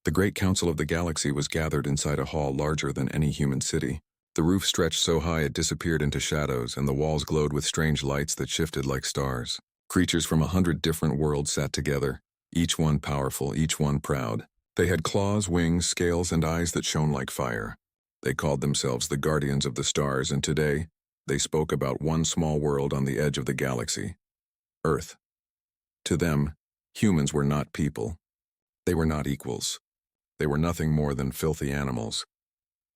The great council of the galaxy was gathered inside a hall larger than any human city. The roof stretched so high it disappeared into shadows, and the walls glowed with strange lights that shifted like stars. Creatures from 100 different worlds sat together, each one powerful, each one proud. They had claws, wings, scales, and eyes that shone like fire. They called themselves the Guardians of the Stars, and today, they spoke about one small world on the edge of the galaxy, Earth. To them, humans were not people. They were not equals. They were nothing more than filthy animals.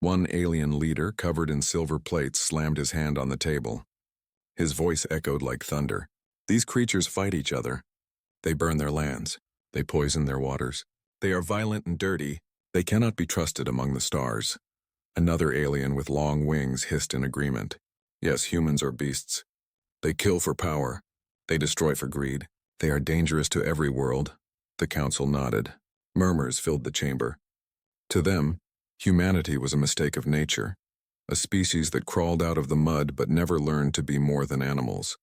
One alien leader, covered in silver plates, slammed his hand on the table. His voice echoed like thunder. These creatures fight each other. They burn their lands. They poison their waters. They are violent and dirty. They cannot be trusted among the stars. Another alien with long wings hissed in agreement. Yes, humans are beasts. They kill for power. They destroy for greed. They are dangerous to every world. The council nodded. Murmurs filled the chamber. To them, humanity was a mistake of nature, a species that crawled out of the mud but never learned to be more than animals.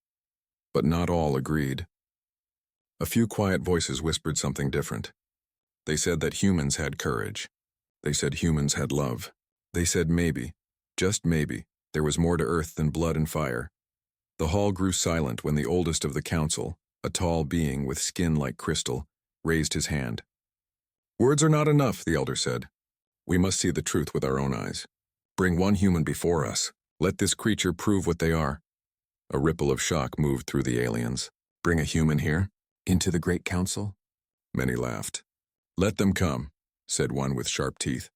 But not all agreed. A few quiet voices whispered something different. They said that humans had courage. They said humans had love. They said maybe, just maybe, there was more to Earth than blood and fire. The hall grew silent when the oldest of the council, a tall being with skin like crystal, raised his hand. "Words are not enough," the elder said. "We must see the truth with our own eyes. Bring one human before us. Let this creature prove what they are." A ripple of shock moved through the aliens. "Bring a human here? Into the great council?" Many laughed. "Let them come," said one with sharp teeth.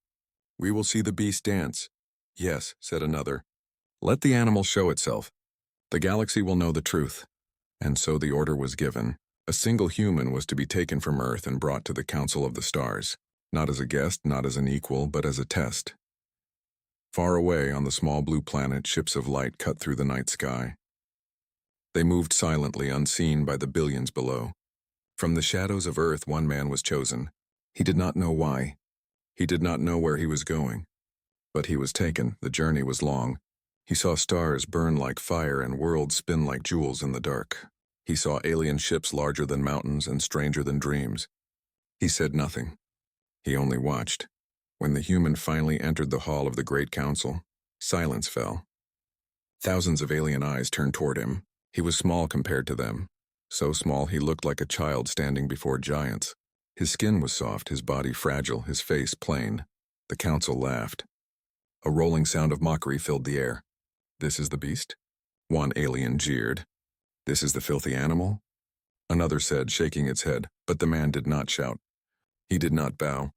"We will see the beast dance." "Yes," said another. "Let the animal show itself. The galaxy will know the truth." And so the order was given. A single human was to be taken from Earth and brought to the Council of the Stars, not as a guest, not as an equal, but as a test. Far away on the small blue planet, ships of light cut through the night sky. They moved silently, unseen by the billions below. From the shadows of Earth, one man was chosen. He did not know why. He did not know where he was going. But he was taken. The journey was long. He saw stars burn like fire and worlds spin like jewels in the dark. He saw alien ships larger than mountains and stranger than dreams. He said nothing. He only watched. When the human finally entered the hall of the Great Council, silence fell. Thousands of alien eyes turned toward him. He was small compared to them. So small he looked like a child standing before giants. His skin was soft, his body fragile, his face plain. The council laughed. A rolling sound of mockery filled the air. "This is the beast?" One alien jeered. "This is the filthy animal?" Another said, shaking its head, but the man did not shout. He did not bow.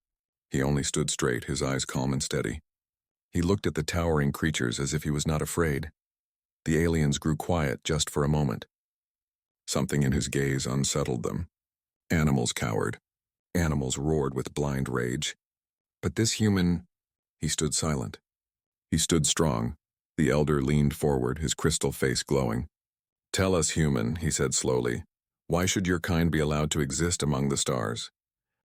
He only stood straight, his eyes calm and steady. He looked at the towering creatures as if he was not afraid. The aliens grew quiet just for a moment. Something in his gaze unsettled them. Animals cowered. Animals roared with blind rage. But this human, he stood silent. He stood strong. The elder leaned forward, his crystal face glowing. "Tell us, human," he said slowly, "why should your kind be allowed to exist among the stars?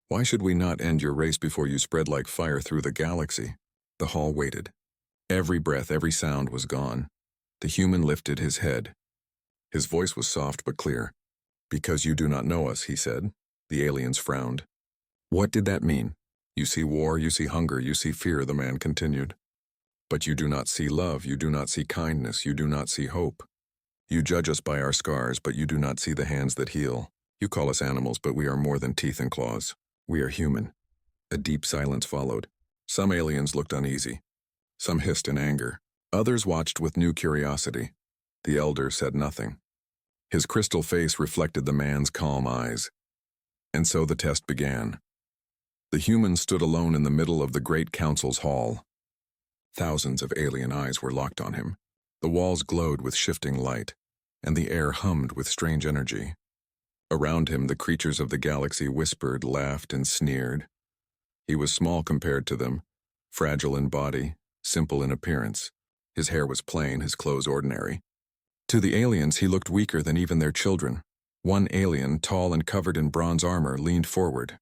Why should we not end your race before you spread like fire through the galaxy?" The hall waited. Every breath, every sound was gone. The human lifted his head. His voice was soft but clear. "Because you do not know us," he said. The aliens frowned. "What did that mean?" "You see war, you see hunger, you see fear," the man continued. "But you do not see love, you do not see kindness, you do not see hope. You judge us by our scars, but you do not see the hands that heal. You call us animals, but we are more than teeth and claws. We are human." A deep silence followed. Some aliens looked uneasy. Some hissed in anger. Others watched with new curiosity. The elder said nothing. His crystal face reflected the man's calm eyes. And so the test began. The human stood alone in the middle of the great council's hall. Thousands of alien eyes were locked on him. The walls glowed with shifting light, and the air hummed with strange energy. Around him, the creatures of the galaxy whispered, laughed, and sneered. He was small compared to them, fragile in body, simple in appearance. His hair was plain, his clothes ordinary. To the aliens, he looked weaker than even their children. One alien, tall and covered in bronze armor, leaned forward.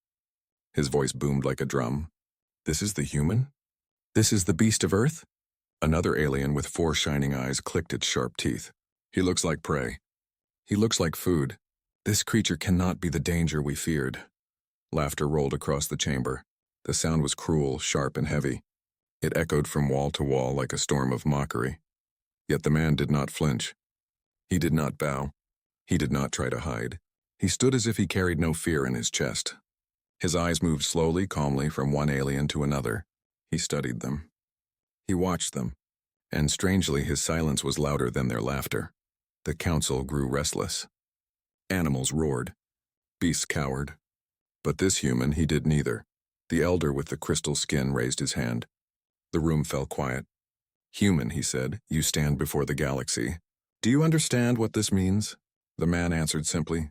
His voice boomed like a drum. "This is the human? This is the beast of Earth?" Another alien with 4 shining eyes clicked its sharp teeth. "He looks like prey. He looks like food. This creature cannot be the danger we feared." Laughter rolled across the chamber. The sound was cruel, sharp, and heavy. It echoed from wall to wall like a storm of mockery. Yet the man did not flinch. He did not bow. He did not try to hide. He stood as if he carried no fear in his chest. His eyes moved slowly, calmly from one alien to another. He studied them. He watched them. And strangely, his silence was louder than their laughter. The council grew restless. Animals roared. Beasts cowered. But this human, he did neither. The elder with the crystal skin raised his hand. The room fell quiet. "Human," he said, "you stand before the galaxy. Do you understand what this means?" The man answered simply,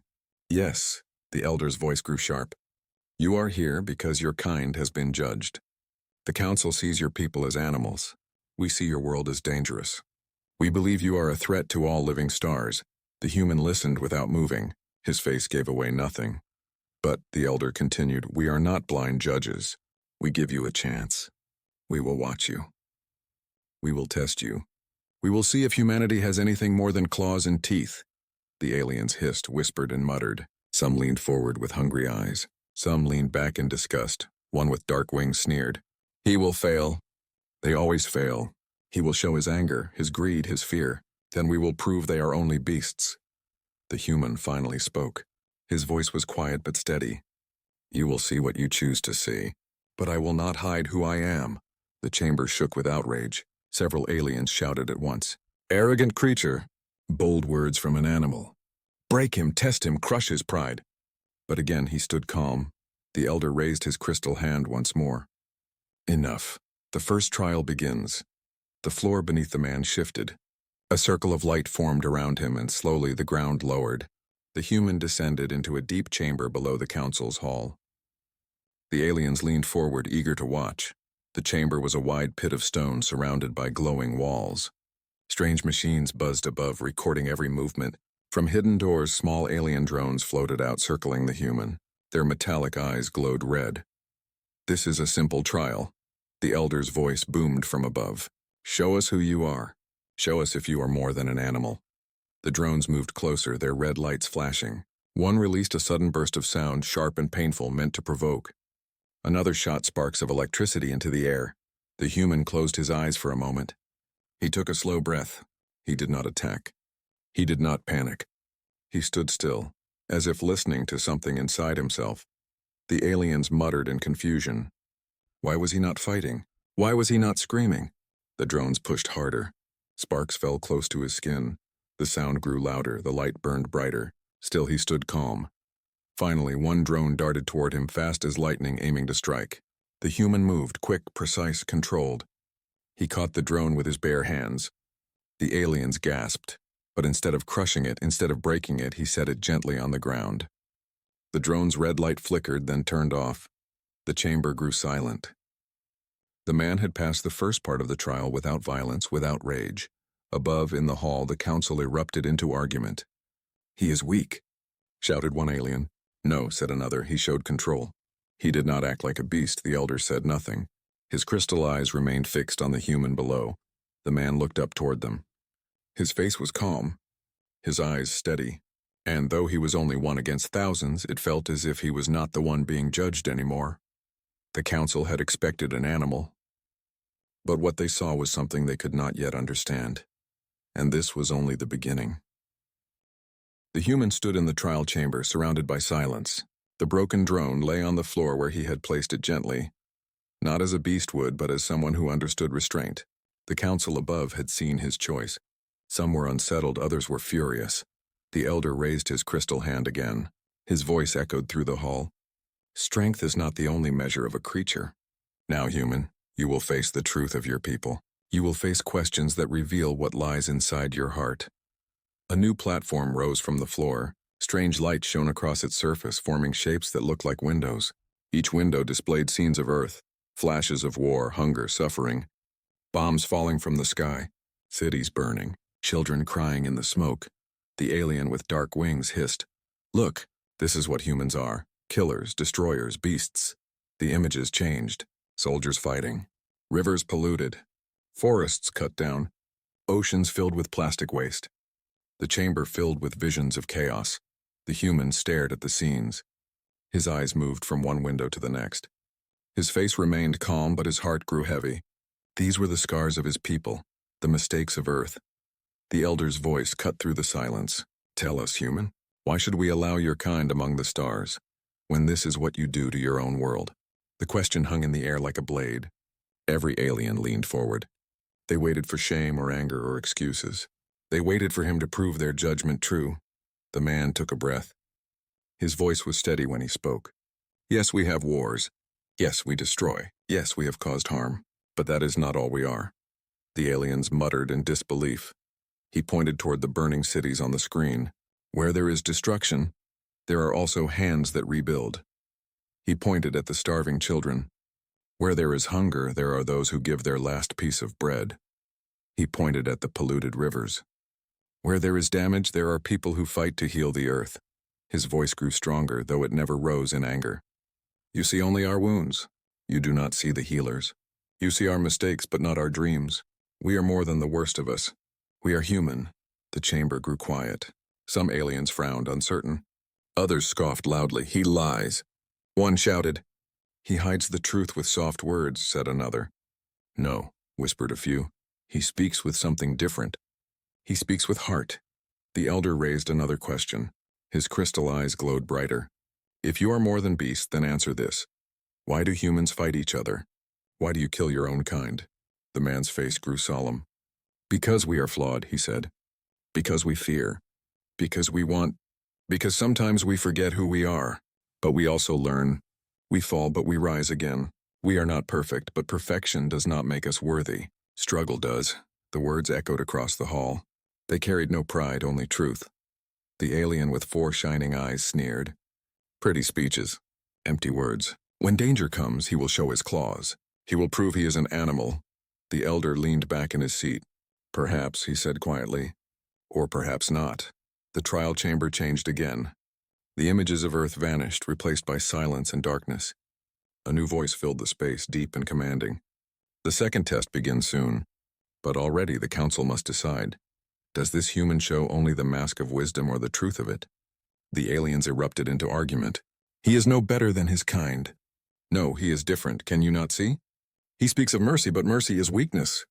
"Yes." The elder's voice grew sharp. "You are here because your kind has been judged. The council sees your people as animals. We see your world as dangerous. We believe you are a threat to all living stars." The human listened without moving. His face gave away nothing. "But," the elder continued, "we are not blind judges. We give you a chance. We will watch you. We will test you. We will see if humanity has anything more than claws and teeth." The aliens hissed, whispered, and muttered. Some leaned forward with hungry eyes. Some leaned back in disgust. One with dark wings sneered. "He will fail. They always fail. He will show his anger, his greed, his fear. Then we will prove they are only beasts." The human finally spoke. His voice was quiet but steady. "You will see what you choose to see. But I will not hide who I am." The chamber shook with outrage. Several aliens shouted at once. "Arrogant creature!" Bold words from an animal. "Break him, test him, crush his pride." But again he stood calm. The elder raised his crystal hand once more. "Enough. The first trial begins." The floor beneath the man shifted. A circle of light formed around him, and slowly the ground lowered. The human descended into a deep chamber below the council's hall. The aliens leaned forward, eager to watch. The chamber was a wide pit of stone surrounded by glowing walls. Strange machines buzzed above, recording every movement. From hidden doors, small alien drones floated out, circling the human. Their metallic eyes glowed red. "This is a simple trial." The elder's voice boomed from above. "Show us who you are. Show us if you are more than an animal." The drones moved closer, their red lights flashing. One released a sudden burst of sound, sharp and painful, meant to provoke. Another shot sparks of electricity into the air. The human closed his eyes for a moment. He took a slow breath. He did not attack. He did not panic. He stood still, as if listening to something inside himself. The aliens muttered in confusion. Why was he not fighting? Why was he not screaming? The drones pushed harder. Sparks fell close to his skin. The sound grew louder, the light burned brighter. Still he stood calm. Finally, one drone darted toward him, fast as lightning, aiming to strike. The human moved, quick, precise, controlled. He caught the drone with his bare hands. The aliens gasped, but instead of crushing it, instead of breaking it, he set it gently on the ground. The drone's red light flickered, then turned off. The chamber grew silent. The man had passed the first part of the trial without violence, without rage. Above, in the hall, the council erupted into argument. "He is weak," shouted one alien. "No," said another, "he showed control." He did not act like a beast. The elder said nothing. His crystal eyes remained fixed on the human below. The man looked up toward them. His face was calm, his eyes steady, and though he was only one against thousands, it felt as if he was not the one being judged anymore. The council had expected an animal, but what they saw was something they could not yet understand. And this was only the beginning. The human stood in the trial chamber, surrounded by silence. The broken drone lay on the floor where he had placed it gently, not as a beast would, but as someone who understood restraint. The council above had seen his choice. Some were unsettled, others were furious. The elder raised his crystal hand again. His voice echoed through the hall. "Strength is not the only measure of a creature. Now, human, you will face the truth of your people. You will face questions that reveal what lies inside your heart." A new platform rose from the floor. Strange light shone across its surface, forming shapes that looked like windows. Each window displayed scenes of Earth, flashes of war, hunger, suffering, bombs falling from the sky, cities burning, children crying in the smoke. The alien with dark wings hissed, "Look, this is what humans are. Killers, destroyers, beasts." The images changed. Soldiers fighting. Rivers polluted. Forests cut down. Oceans filled with plastic waste. The chamber filled with visions of chaos. The human stared at the scenes. His eyes moved from one window to the next. His face remained calm, but his heart grew heavy. These were the scars of his people, the mistakes of Earth. The elder's voice cut through the silence. Tell us, human, why should we allow your kind among the stars, when this is what you do to your own world? The question hung in the air like a blade. Every alien leaned forward. They waited for shame or anger or excuses. They waited for him to prove their judgment true. The man took a breath. His voice was steady when he spoke. Yes, we have wars. Yes, we destroy. Yes, we have caused harm. But that is not all we are. The aliens muttered in disbelief. He pointed toward the burning cities on the screen. Where there is destruction, there are also hands that rebuild. He pointed at the starving children. Where there is hunger, there are those who give their last piece of bread. He pointed at the polluted rivers. Where there is damage, there are people who fight to heal the earth. His voice grew stronger, though it never rose in anger. You see only our wounds. You do not see the healers. You see our mistakes, but not our dreams. We are more than the worst of us. We are human. The chamber grew quiet. Some aliens frowned, uncertain. Others scoffed loudly. He lies. One shouted. He hides the truth with soft words, said another. No, whispered a few. He speaks with something different. He speaks with heart. The elder raised another question. His crystal eyes glowed brighter. If you are more than beasts, then answer this. Why do humans fight each other? Why do you kill your own kind? The man's face grew solemn. Because we are flawed, he said. Because we fear. Because we want. Because sometimes we forget who we are. But we also learn. We fall, but we rise again. We are not perfect, but perfection does not make us worthy. Struggle does. The words echoed across the hall. They carried no pride, only truth. The alien with 4 shining eyes sneered. Pretty speeches. Empty words. When danger comes, he will show his claws. He will prove he is an animal. The elder leaned back in his seat. Perhaps, he said quietly. Or perhaps not. The trial chamber changed again. The images of Earth vanished, replaced by silence and darkness. A new voice filled the space, deep and commanding. The second test begins soon. But already the council must decide. Does this human show only the mask of wisdom or the truth of it? The aliens erupted into argument. He is no better than his kind. No, he is different, can you not see? He speaks of mercy, but mercy is weakness.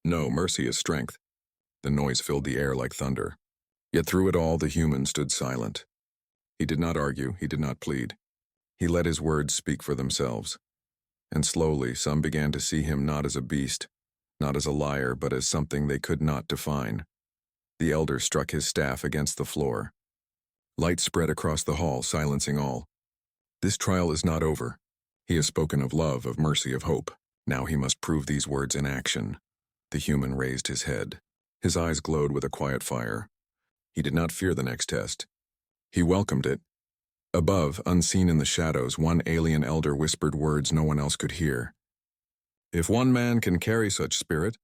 No, mercy is strength. The noise filled the air like thunder. Yet through it all, the human stood silent. He did not argue, he did not plead. He let his words speak for themselves. And slowly, some began to see him not as a beast, not as a liar, but as something they could not define. The elder struck his staff against the floor. Light spread across the hall, silencing all. This trial is not over. He has spoken of love, of mercy, of hope. Now he must prove these words in action. The human raised his head. His eyes glowed with a quiet fire. He did not fear the next test. He welcomed it. Above, unseen in the shadows, one alien elder whispered words no one else could hear. If one man can carry such spirit,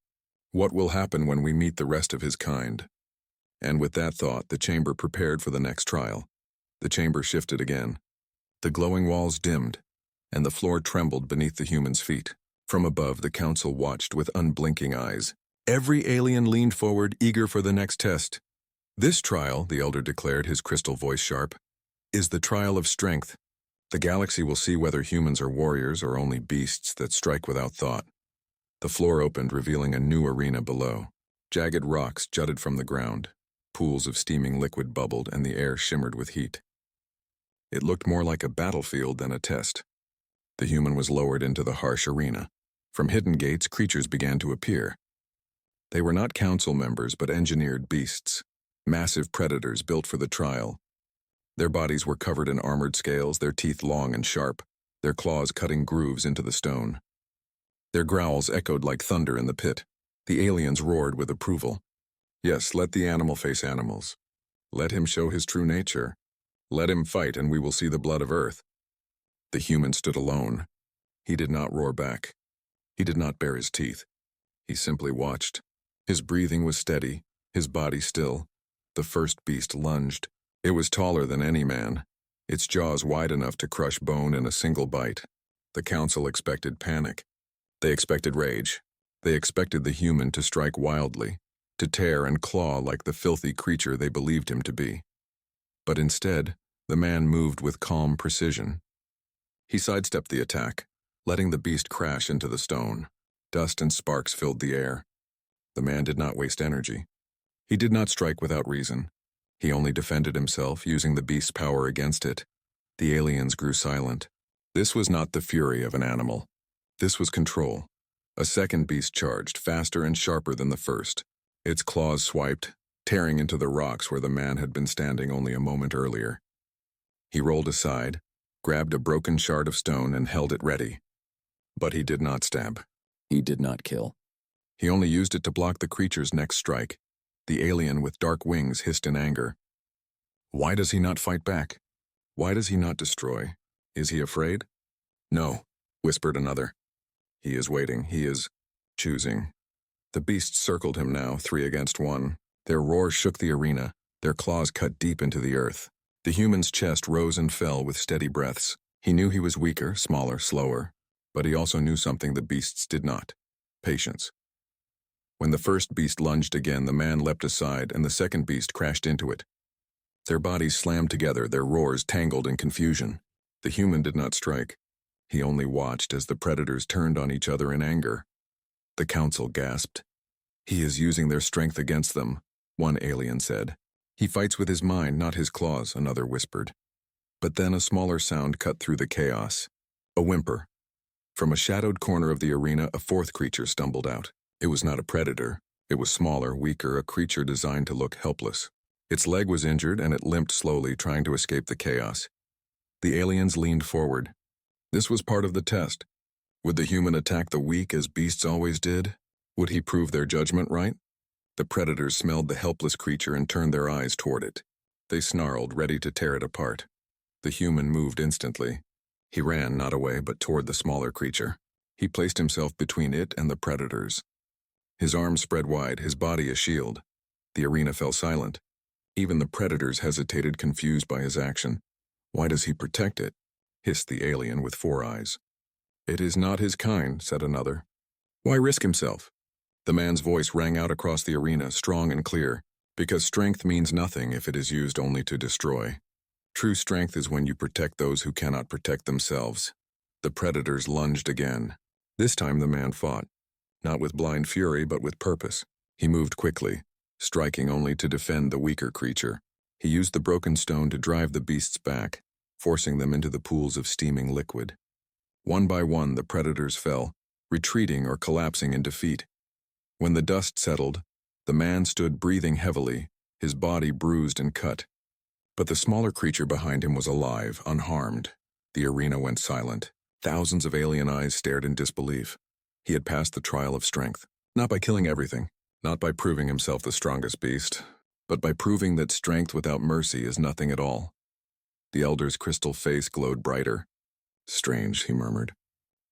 what will happen when we meet the rest of his kind? And with that thought, the chamber prepared for the next trial. The chamber shifted again. The glowing walls dimmed, and the floor trembled beneath the human's feet. From above, the council watched with unblinking eyes. Every alien leaned forward, eager for the next test. This trial, the elder declared, his crystal voice sharp, is the trial of strength. The galaxy will see whether humans are warriors or only beasts that strike without thought. The floor opened, revealing a new arena below. Jagged rocks jutted from the ground. Pools of steaming liquid bubbled, and the air shimmered with heat. It looked more like a battlefield than a test. The human was lowered into the harsh arena. From hidden gates, creatures began to appear. They were not council members, but engineered beasts. Massive predators built for the trial. Their bodies were covered in armored scales, their teeth long and sharp, their claws cutting grooves into the stone. Their growls echoed like thunder in the pit. The aliens roared with approval. Yes, let the animal face animals. Let him show his true nature. Let him fight, and we will see the blood of Earth. The human stood alone. He did not roar back. He did not bare his teeth. He simply watched. His breathing was steady, his body still. The first beast lunged. It was taller than any man, its jaws wide enough to crush bone in a single bite. The council expected panic. They expected rage. They expected the human to strike wildly, to tear and claw like the filthy creature they believed him to be. But instead, the man moved with calm precision. He sidestepped the attack. letting the beast crash into the stone. Dust and sparks filled the air. The man did not waste energy. He did not strike without reason. He only defended himself, using the beast's power against it. The aliens grew silent. This was not the fury of an animal. This was control. A second beast charged, faster and sharper than the first. Its claws swiped, tearing into the rocks where the man had been standing only a moment earlier. He rolled aside, grabbed a broken shard of stone and held it ready. But he did not stab. He did not kill. He only used it to block the creature's next strike. The alien with dark wings hissed in anger. Why does he not fight back? Why does he not destroy? Is he afraid? No, whispered another. He is waiting. He is choosing. The beasts circled him now, 3 against 1. Their roar shook the arena. Their claws cut deep into the earth. The human's chest rose and fell with steady breaths. He knew he was weaker, smaller, slower. But he also knew something the beasts did not. Patience. When the first beast lunged again, the man leapt aside, and the second beast crashed into it. Their bodies slammed together, their roars tangled in confusion. The human did not strike. He only watched as the predators turned on each other in anger. The council gasped. He is using their strength against them, one alien said. He fights with his mind, not his claws, another whispered. But then a smaller sound cut through the chaos. A whimper. From a shadowed corner of the arena, a fourth creature stumbled out. It was not a predator. It was smaller, weaker, a creature designed to look helpless. Its leg was injured, and it limped slowly, trying to escape the chaos. The aliens leaned forward. This was part of the test. Would the human attack the weak as beasts always did? Would he prove their judgment right? The predators smelled the helpless creature and turned their eyes toward it. They snarled, ready to tear it apart. The human moved instantly. He ran, not away, but toward the smaller creature. He placed himself between it and the predators. His arms spread wide, his body a shield. The arena fell silent. Even the predators hesitated, confused by his action. Why does he protect it? Hissed the alien with 4 eyes. It is not his kind, said another. Why risk himself? The man's voice rang out across the arena, strong and clear, because strength means nothing if it is used only to destroy. True strength is when you protect those who cannot protect themselves. The predators lunged again. This time the man fought, not with blind fury but with purpose. He moved quickly, striking only to defend the weaker creature. He used the broken stone to drive the beasts back, forcing them into the pools of steaming liquid. One by one the predators fell, retreating or collapsing in defeat. When the dust settled, the man stood breathing heavily, his body bruised and cut. But the smaller creature behind him was alive, unharmed. The arena went silent. Thousands of alien eyes stared in disbelief. He had passed the trial of strength, not by killing everything, not by proving himself the strongest beast, but by proving that strength without mercy is nothing at all. The elder's crystal face glowed brighter. Strange, he murmured.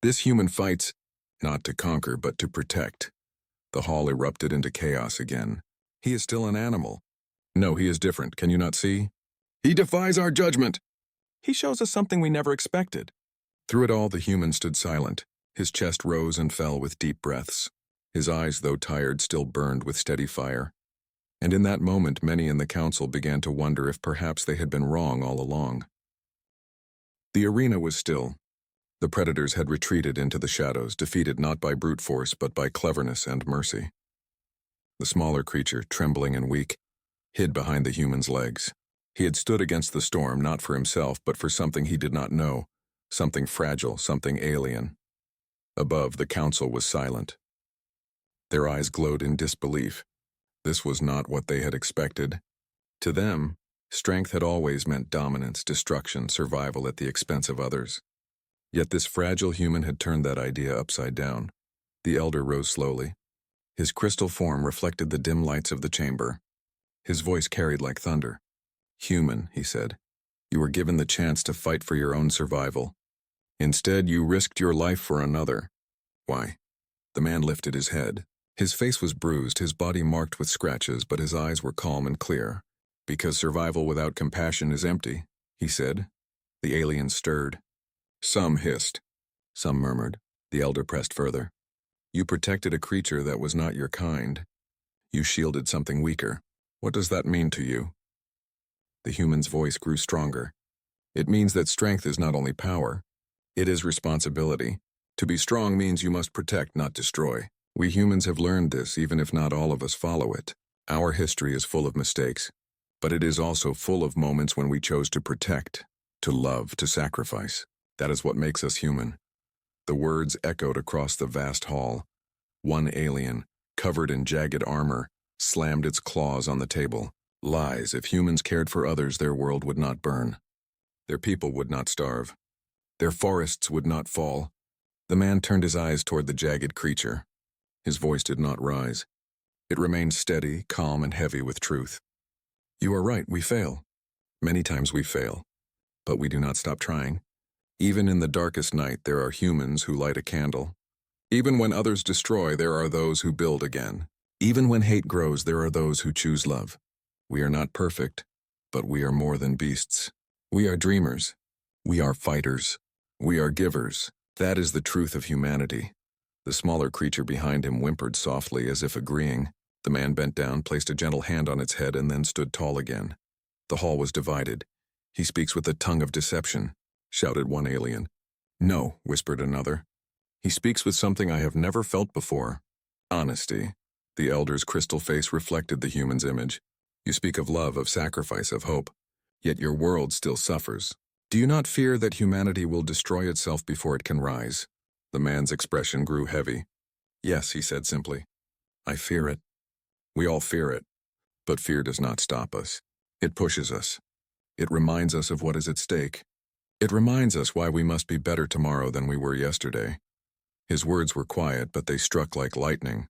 This human fights, not to conquer, but to protect. The hall erupted into chaos again. He is still an animal. No, he is different, can you not see? He defies our judgment. He shows us something we never expected. Through it all, the human stood silent. His chest rose and fell with deep breaths. His eyes, though tired, still burned with steady fire. And in that moment, many in the council began to wonder if perhaps they had been wrong all along. The arena was still. The predators had retreated into the shadows, defeated not by brute force, but by cleverness and mercy. The smaller creature, trembling and weak, hid behind the human's legs. He had stood against the storm, not for himself, but for something he did not know, something fragile, something alien. Above, the council was silent. Their eyes glowed in disbelief. This was not what they had expected. To them, strength had always meant dominance, destruction, survival at the expense of others. Yet this fragile human had turned that idea upside down. The elder rose slowly. His crystal form reflected the dim lights of the chamber. His voice carried like thunder. Human, he said, you were given the chance to fight for your own survival. Instead, you risked your life for another. Why? The man lifted his head. His face was bruised, his body marked with scratches, but his eyes were calm and clear. Because survival without compassion is empty, he said. The alien stirred. Some hissed. Some murmured. The elder pressed further. You protected a creature that was not your kind. You shielded something weaker. What does that mean to you? The human's voice grew stronger. It means that strength is not only power. It is responsibility. To be strong means you must protect, not destroy. We humans have learned this, even if not all of us follow it. Our history is full of mistakes, but it is also full of moments when we chose to protect, to love, to sacrifice. That is what makes us human. The words echoed across the vast hall. One alien, covered in jagged armor, slammed its claws on the table. Lies. If humans cared for others, their world would not burn. Their people would not starve. Their forests would not fall. The man turned his eyes toward the jagged creature. His voice did not rise. It remained steady, calm, and heavy with truth. You are right, we fail. Many times we fail. But we do not stop trying. Even in the darkest night, there are humans who light a candle. Even when others destroy, there are those who build again. Even when hate grows, there are those who choose love. We are not perfect, but we are more than beasts. We are dreamers. We are fighters. We are givers. That is the truth of humanity. The smaller creature behind him whimpered softly as if agreeing. The man bent down, placed a gentle hand on its head, and then stood tall again. The hall was divided. He speaks with the tongue of deception, shouted one alien. No, whispered another. He speaks with something I have never felt before. Honesty. The elder's crystal face reflected the human's image. You speak of love, of sacrifice, of hope. Yet your world still suffers. Do you not fear that humanity will destroy itself before it can rise? The man's expression grew heavy. Yes, he said simply. I fear it. We all fear it. But fear does not stop us. It pushes us. It reminds us of what is at stake. It reminds us why we must be better tomorrow than we were yesterday. His words were quiet, but they struck like lightning.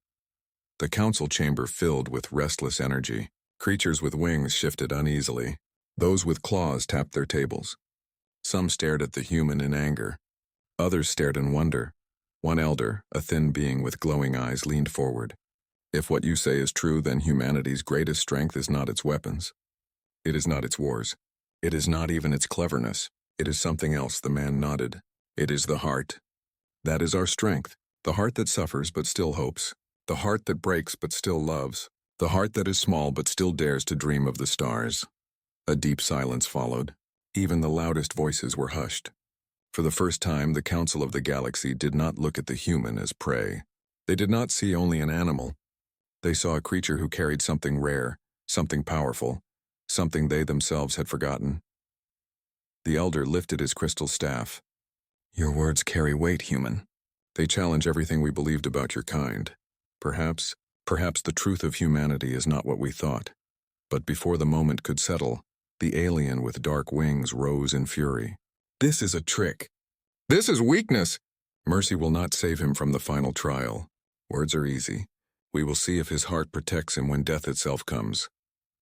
The council chamber filled with restless energy. Creatures with wings shifted uneasily. Those with claws tapped their tables. Some stared at the human in anger. Others stared in wonder. One elder, a thin being with glowing eyes, leaned forward. If what you say is true, then humanity's greatest strength is not its weapons. It is not its wars. It is not even its cleverness. It is something else. The man nodded. It is the heart. That is our strength. The heart that suffers but still hopes. The heart that breaks but still loves. The heart that is small but still dares to dream of the stars. A deep silence followed. Even the loudest voices were hushed. For the first time, the Council of the Galaxy did not look at the human as prey. They did not see only an animal. They saw a creature who carried something rare, something powerful, something they themselves had forgotten. The elder lifted his crystal staff. Your words carry weight, human. They challenge everything we believed about your kind. Perhaps the truth of humanity is not what we thought. But before the moment could settle, the alien with dark wings rose in fury. This is a trick. This is weakness. Mercy will not save him from the final trial. Words are easy. We will see if his heart protects him when death itself comes.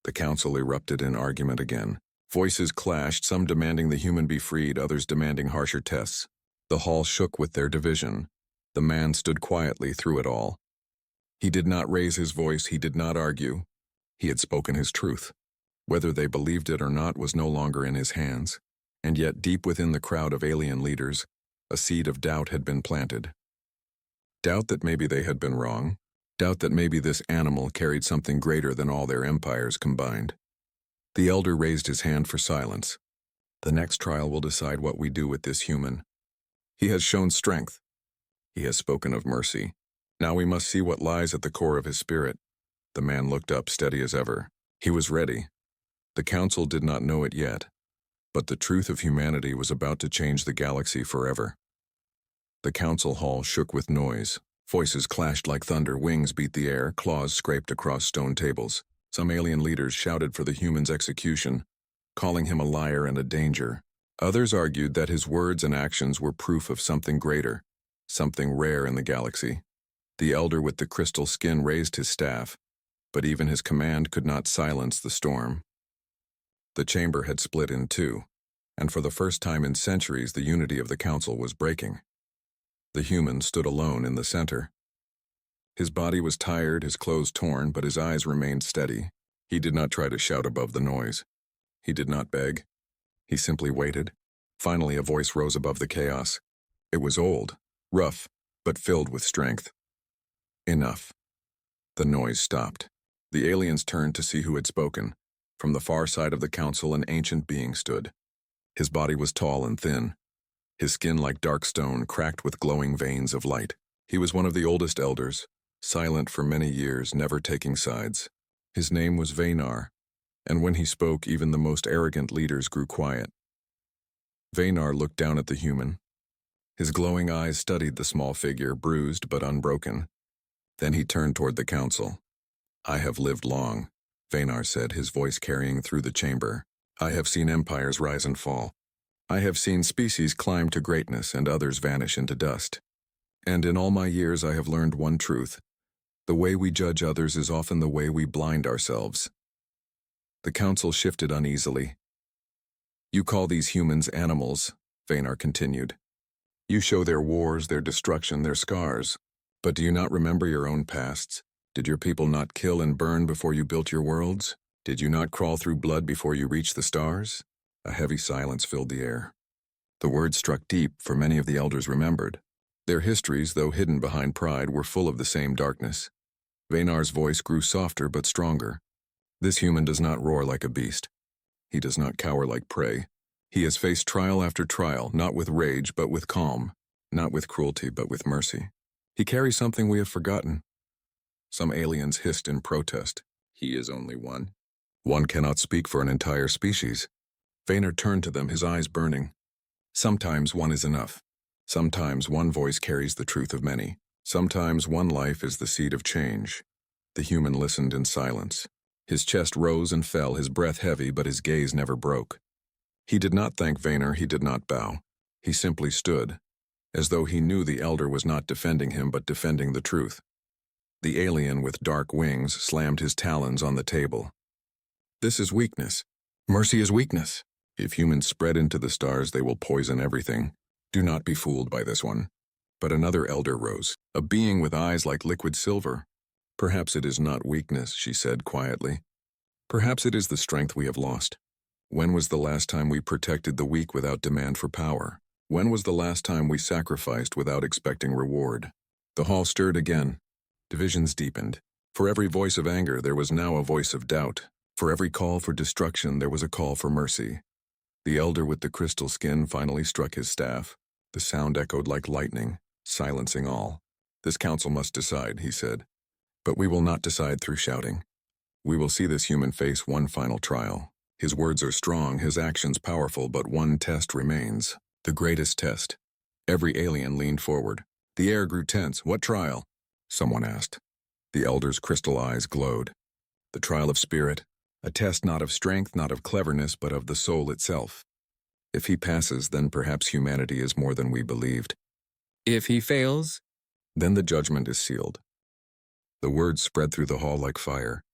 The council erupted in argument again. Voices clashed, some demanding the human be freed, others demanding harsher tests. The hall shook with their division. The man stood quietly through it all. He did not raise his voice, he did not argue. He had spoken his truth. Whether they believed it or not was no longer in his hands. And yet, deep within the crowd of alien leaders, a seed of doubt had been planted. Doubt that maybe they had been wrong. Doubt that maybe this animal carried something greater than all their empires combined. The elder raised his hand for silence. The next trial will decide what we do with this human. He has shown strength. He has spoken of mercy. Now we must see what lies at the core of his spirit. The man looked up, steady as ever. He was ready. The council did not know it yet, but the truth of humanity was about to change the galaxy forever. The council hall shook with noise. Voices clashed like thunder, wings beat the air, claws scraped across stone tables. Some alien leaders shouted for the human's execution, calling him a liar and a danger. Others argued that his words and actions were proof of something greater, something rare in the galaxy. The elder with the crystal skin raised his staff, but even his command could not silence the storm. The chamber had split in two, and for the first time in centuries the unity of the council was breaking. The human stood alone in the center. His body was tired, his clothes torn, but his eyes remained steady. He did not try to shout above the noise. He did not beg. He simply waited. Finally, a voice rose above the chaos. It was old, rough, but filled with strength. Enough. The noise stopped. The aliens turned to see who had spoken. From the far side of the council, an ancient being stood. His body was tall and thin. his skin like dark stone cracked with glowing veins of light. He was one of the oldest elders, silent for many years, never taking sides. His name was Vaynar, and when he spoke, even the most arrogant leaders grew quiet. Vaynar looked down at the human. His glowing eyes studied the small figure, bruised but unbroken. Then he turned toward the council. "I have lived long," Vaynar said, his voice carrying through the chamber. "I have seen empires rise and fall. I have seen species climb to greatness and others vanish into dust. And in all my years I have learned one truth. The way we judge others is often the way we blind ourselves." The council shifted uneasily. "You call these humans animals," Vaynar continued. "You show their wars, their destruction, their scars. But do you not remember your own pasts? Did your people not kill and burn before you built your worlds? Did you not crawl through blood before you reached the stars?" A heavy silence filled the air. The words struck deep, for many of the elders remembered. Their histories, though hidden behind pride, were full of the same darkness. Vaynar's voice grew softer but stronger. "This human does not roar like a beast. He does not cower like prey. He has faced trial after trial, not with rage but with calm, not with cruelty but with mercy. He carries something we have forgotten." Some aliens hissed in protest. "He is only one. One cannot speak for an entire species." Vaynar turned to them, his eyes burning. "Sometimes one is enough. Sometimes one voice carries the truth of many. Sometimes one life is the seed of change." The human listened in silence. His chest rose and fell, his breath heavy, but his gaze never broke. He did not thank Vaynar, he did not bow. He simply stood, as though he knew the elder was not defending him but defending the truth. The alien with dark wings slammed his talons on the table. "This is weakness. Mercy is weakness. If humans spread into the stars, they will poison everything. Do not be fooled by this one." But another elder rose, a being with eyes like liquid silver. "Perhaps it is not weakness," she said quietly. "Perhaps it is the strength we have lost. When was the last time we protected the weak without demand for power? When was the last time we sacrificed without expecting reward?" The hall stirred again. Divisions deepened. For every voice of anger, there was now a voice of doubt. For every call for destruction, there was a call for mercy. The elder with the crystal skin finally struck his staff. The sound echoed like lightning, silencing all. "This council must decide," he said. "But we will not decide through shouting. We will see this human face one final trial. His words are strong, his actions powerful, but one test remains. The greatest test." Every alien leaned forward. The air grew tense. "What trial?" someone asked. The elder's crystal eyes glowed. "The trial of spirit. A test not of strength, not of cleverness, but of the soul itself. If he passes, then perhaps humanity is more than we believed. If he fails, then the judgment is sealed." The words spread through the hall like fire.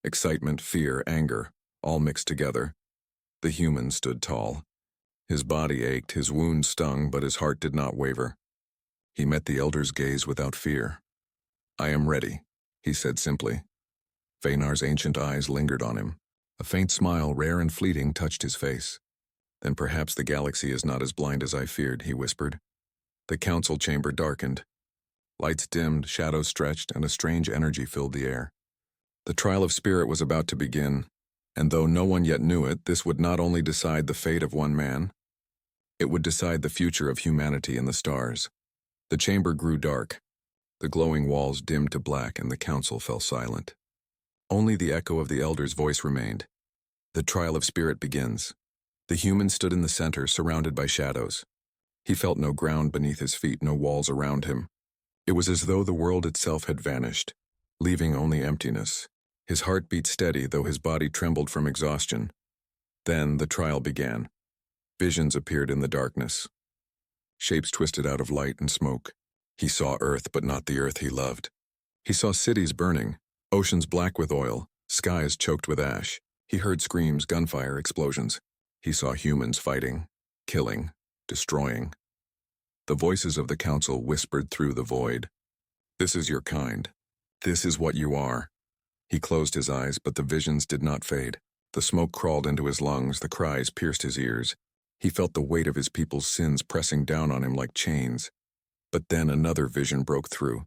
Excitement, fear, anger, all mixed together. The human stood tall. His body ached, his wound stung, but his heart did not waver. He met the elder's gaze without fear. "I am ready," he said simply. Vaynar's ancient eyes lingered on him. A faint smile, rare and fleeting, touched his face. "Then perhaps the galaxy is not as blind as I feared," he whispered. The council chamber darkened. Lights dimmed, shadows stretched, and a strange energy filled the air. The trial of spirit was about to begin, and though no one yet knew it, this would not only decide the fate of one man, it would decide the future of humanity in the stars. The chamber grew dark. The glowing walls dimmed to black, and the council fell silent. Only the echo of the elder's voice remained. "The trial of spirit begins." The human stood in the center, surrounded by shadows. He felt no ground beneath his feet, no walls around him. It was as though the world itself had vanished, leaving only emptiness. His heart beat steady, though his body trembled from exhaustion. Then the trial began. Visions appeared in the darkness. Shapes twisted out of light and smoke. He saw Earth, but not the Earth he loved. He saw cities burning, oceans black with oil, skies choked with ash. He heard screams, gunfire, explosions. He saw humans fighting, killing, destroying. The voices of the council whispered through the void. "This is your kind. This is what you are." He closed his eyes, but the visions did not fade. The smoke crawled into his lungs, the cries pierced his ears. He felt the weight of his people's sins pressing down on him like chains. But then another vision broke through.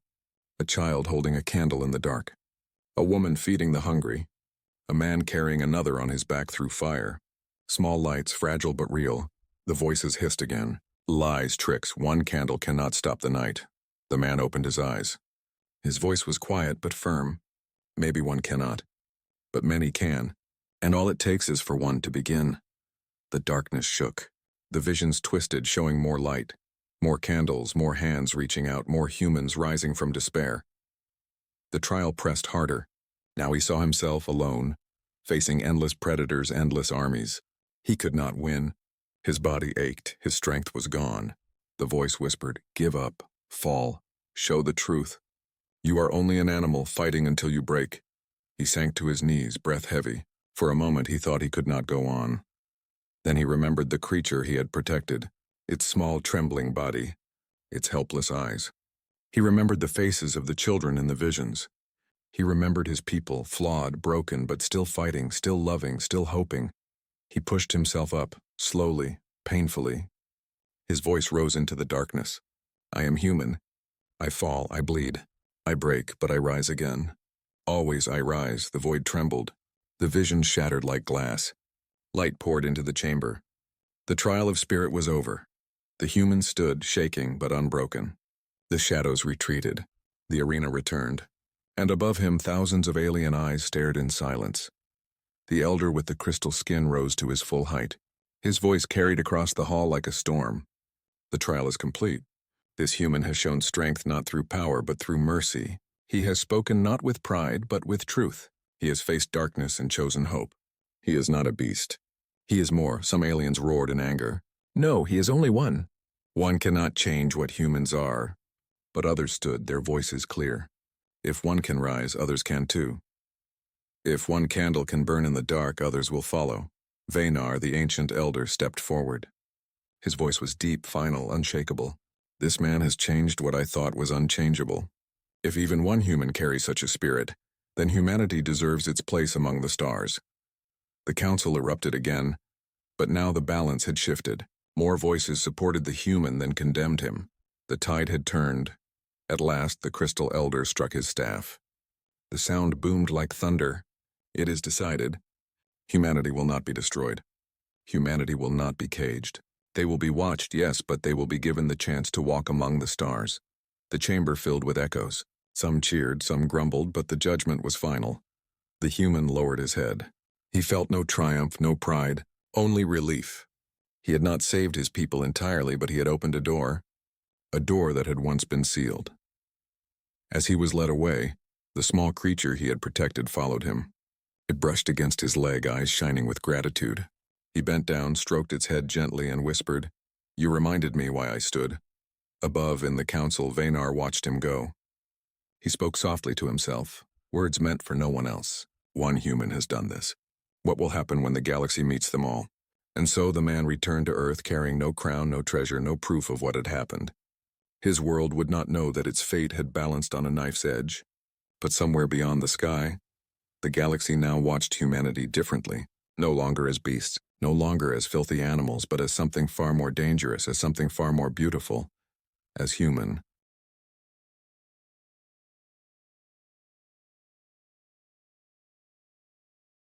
A child holding a candle in the dark. A woman feeding the hungry. A man carrying another on his back through fire. Small lights, fragile but real. The voices hissed again. Lies, tricks, one candle cannot stop the night. The man opened his eyes. His voice was quiet but firm. Maybe one cannot, but many can, and all it takes is for one to begin. The darkness shook. The visions twisted, showing more light. More candles, more hands reaching out, more humans rising from despair. The trial pressed harder. Now he saw himself alone, facing endless predators, endless armies. He could not win. His body ached, his strength was gone. The voice whispered, "Give up, fall, show the truth. You are only an animal fighting until you break." He sank to his knees, breath heavy. For a moment he thought he could not go on. Then he remembered the creature he had protected, its small trembling body, its helpless eyes. He remembered the faces of the children in the visions. He remembered his people, flawed, broken, but still fighting, still loving, still hoping. He pushed himself up, slowly, painfully. His voice rose into the darkness. "I am human. I fall, I bleed. I break, but I rise again. Always I rise." The void trembled. The vision shattered like glass. Light poured into the chamber. The trial of spirit was over. The human stood, shaking but unbroken. The shadows retreated. The arena returned. And above him thousands of alien eyes stared in silence. The elder with the crystal skin rose to his full height. His voice carried across the hall like a storm. "The trial is complete. This human has shown strength not through power but through mercy. He has spoken not with pride but with truth. He has faced darkness and chosen hope. He is not a beast. He is more." Some aliens roared in anger. "No, he is only one." One cannot change what humans are. But others stood, their voices clear. If one can rise, others can too. If one candle can burn in the dark, others will follow. Vaynar, the ancient elder, stepped forward. His voice was deep, final, unshakable. "This man has changed what I thought was unchangeable. If even one human carries such a spirit, then humanity deserves its place among the stars." The council erupted again, but now the balance had shifted. More voices supported the human than condemned him. The tide had turned. At last, the crystal elder struck his staff. The sound boomed like thunder. "It is decided. Humanity will not be destroyed. Humanity will not be caged. They will be watched, yes, but they will be given the chance to walk among the stars." The chamber filled with echoes. Some cheered, some grumbled, but the judgment was final. The human lowered his head. He felt no triumph, no pride, only relief. He had not saved his people entirely, but he had opened a door that had once been sealed. As he was led away, the small creature he had protected followed him. It brushed against his leg, eyes shining with gratitude. He bent down, stroked its head gently, and whispered, "You reminded me why I stood." Above, in the council, Vaynar watched him go. He spoke softly to himself, words meant for no one else. "One human has done this. What will happen when the galaxy meets them all?" And so the man returned to Earth carrying no crown, no treasure, no proof of what had happened. His world would not know that its fate had balanced on a knife's edge. But somewhere beyond the sky, the galaxy now watched humanity differently, no longer as beasts, no longer as filthy animals, but as something far more dangerous, as something far more beautiful, as human.